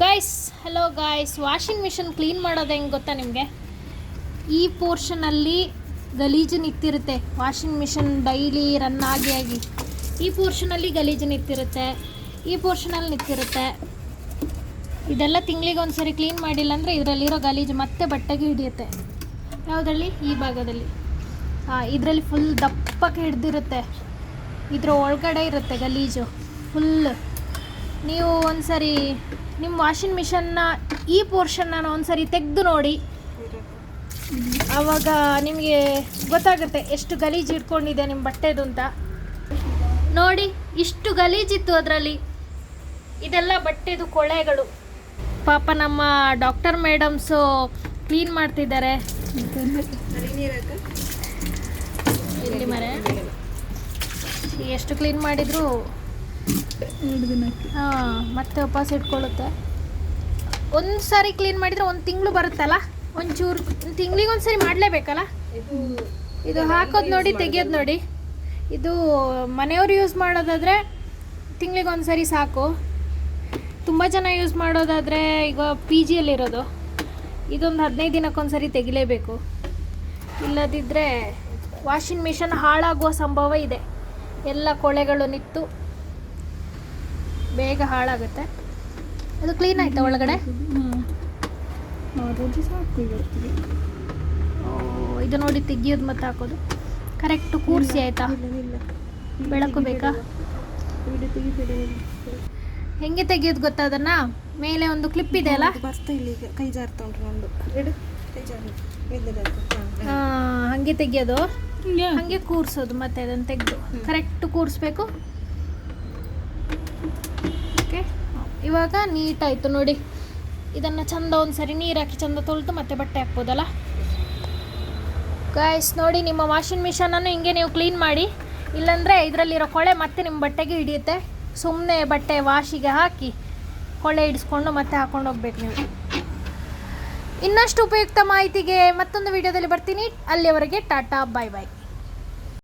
Guys, hello guys, washing machine clean ಮಾಡೋದು ಹೆಂಗೆ ಗೊತ್ತಾ ನಿಮಗೆ? ಈ ಪೋರ್ಷನಲ್ಲಿ ಗಲೀಜು ನಿಂತಿರುತ್ತೆ. ವಾಷಿಂಗ್ ಮಿಷಿನ್ ಡೈಲಿ ರನ್ ಆಗಿ ಈ ಪೋರ್ಷನಲ್ಲಿ ಗಲೀಜು ನಿಂತಿರುತ್ತೆ, ಈ ಪೋರ್ಷನಲ್ಲಿ ನಿಂತಿರುತ್ತೆ. ಇದೆಲ್ಲ ತಿಂಗಳಿಗೆ ಒಂದು ಸರಿ ಕ್ಲೀನ್ ಮಾಡಿಲ್ಲ ಅಂದರೆ ಇದರಲ್ಲಿರೋ ಗಲೀಜು ಮತ್ತೆ ಬಟ್ಟೆಗೆ ಹಿಡಿಯುತ್ತೆ. ಯಾವುದರಲ್ಲಿ? ಈ ಭಾಗದಲ್ಲಿ. ಇದರಲ್ಲಿ ಫುಲ್ ದಪ್ಪಕ್ಕೆ ಹಿಡ್ದಿರುತ್ತೆ. ಇದರ ಒಳಗಡೆ ಇರುತ್ತೆ ಗಲೀಜು ಫುಲ್. ನೀವು ಒಂದು ಸರಿ ನಿಮ್ಮ ವಾಷಿಂಗ್ ಮಿಷನ್ನ ಈ ಪೋರ್ಷನ್ನ ಒಂದು ಸರಿ ತೆಗೆದು ನೋಡಿ, ಆವಾಗ ನಿಮಗೆ ಗೊತ್ತಾಗುತ್ತೆ ಎಷ್ಟು ಗಲೀಜು ಇಟ್ಕೊಂಡಿದೆ ನಿಮ್ಮ ಬಟ್ಟೆದು ಅಂತ. ನೋಡಿ, ಇಷ್ಟು ಗಲೀಜಿತ್ತು ಅದರಲ್ಲಿ. ಇದೆಲ್ಲ ಬಟ್ಟೆದು ಕೊಳೆಗಳು. ಪಾಪ ನಮ್ಮ ಡಾಕ್ಟರ್ ಮೇಡಮ್ಸು ಕ್ಲೀನ್ ಮಾಡ್ತಿದ್ದಾರೆ. ಇಲ್ಲಿ ಮರೆ ಎಷ್ಟು ಕ್ಲೀನ್ ಮಾಡಿದ್ರು ಮತ್ತೆ ವಾಪಸ್ ಇಟ್ಕೊಳ್ಳುತ್ತೆ. ಒಂದು ಸಾರಿ ಕ್ಲೀನ್ ಮಾಡಿದರೆ ಒಂದು ತಿಂಗಳು ಬರುತ್ತಲ್ಲ, ಒಂಚೂರು ತಿಂಗಳಿಗೆ ಒಂದು ಸರಿ ಮಾಡಲೇಬೇಕಲ್ಲ. ಇದು ಹಾಕೋದು ನೋಡಿ, ತೆಗಿಯೋದು ನೋಡಿ. ಇದು ಮನೆಯವರು ಯೂಸ್ ಮಾಡೋದಾದರೆ ತಿಂಗಳಿಗೆ ಒಂದು ಸರಿ ಸಾಕು. ತುಂಬ ಜನ ಯೂಸ್ ಮಾಡೋದಾದರೆ, ಈಗ ಪಿ ಜಿಯಲ್ಲಿರೋದು, ಇದೊಂದು 15 ದಿನಕ್ಕೊಂದು ಸರಿ ತೆಗಿಲೇಬೇಕು. ಇಲ್ಲದಿದ್ದರೆ ವಾಷಿಂಗ್ ಮಿಷನ್ ಹಾಳಾಗುವ ಸಂಭವ ಇದೆ. ಎಲ್ಲ ಕೊಳೆಗಳು ನಿಂತು ಬೇಗ ಹಾಳಾಗುತ್ತೆ. ಅದು ಕ್ಲೀನ್ ಆಯ್ತಾ ಒಳಗಡೆ? ಇದು ನೋಡಿ, ತೆಗಿಯೋದು ಮತ್ತೆ ಹಾಕೋದು ಕರೆಕ್ಟು ಕೂರಿಸಿ ಆಯಿತಾ? ಬೆಳಕು ಬೇಕಾ? ಹೆಂಗೆ ತೆಗಿಯೋದು ಗೊತ್ತಾ? ಅದನ್ನು ಮೇಲೆ ಒಂದು ಕ್ಲಿಪ್ ಇದೆ ಅಲ್ಲ, ಹಾಗೆ ತೆಗಿಯೋದು, ಹಾಗೆ ಕೂರಿಸೋದು, ಮತ್ತೆ ಅದನ್ನು ತೆಗೆದು ಕರೆಕ್ಟ್ ಕೂರಿಸ್ಬೇಕು. ಓಕೆ, ಇವಾಗ ನೀಟಾಯಿತು ನೋಡಿ. ಇದನ್ನು ಚಂದ ಒಂದು ಸರಿ ನೀರು ಹಾಕಿ ಚಂದ ತೊಳೆದು ಮತ್ತೆ ಬಟ್ಟೆ ಹಾಕ್ಬೋದಲ್ಲ. ಗಾಯ್ಸ್ ನೋಡಿ, ನಿಮ್ಮ ವಾಷಿಂಗ್ ಮಿಷನನ್ನು ಹಿಂಗೆ ನೀವು ಕ್ಲೀನ್ ಮಾಡಿ. ಇಲ್ಲಾಂದರೆ ಇದರಲ್ಲಿರೋ ಕೊಳೆ ಮತ್ತೆ ನಿಮ್ಮ ಬಟ್ಟೆಗೆ ಹಿಡಿಯುತ್ತೆ. ಸುಮ್ಮನೆ ಬಟ್ಟೆ ವಾಶಿಗೆ ಹಾಕಿ ಕೊಳೆ ಹಿಡಿಸ್ಕೊಂಡು ಮತ್ತೆ ಹಾಕೊಂಡು ಹೋಗ್ಬೇಕು ನೀವು. ಇನ್ನಷ್ಟು ಉಪಯುಕ್ತ ಮಾಹಿತಿಗೆ ಮತ್ತೊಂದು ವಿಡಿಯೋದಲ್ಲಿ ಬರ್ತೀನಿ. ಅಲ್ಲಿಯವರೆಗೆ ಟಾಟಾ, ಬಾಯ್ ಬಾಯ್.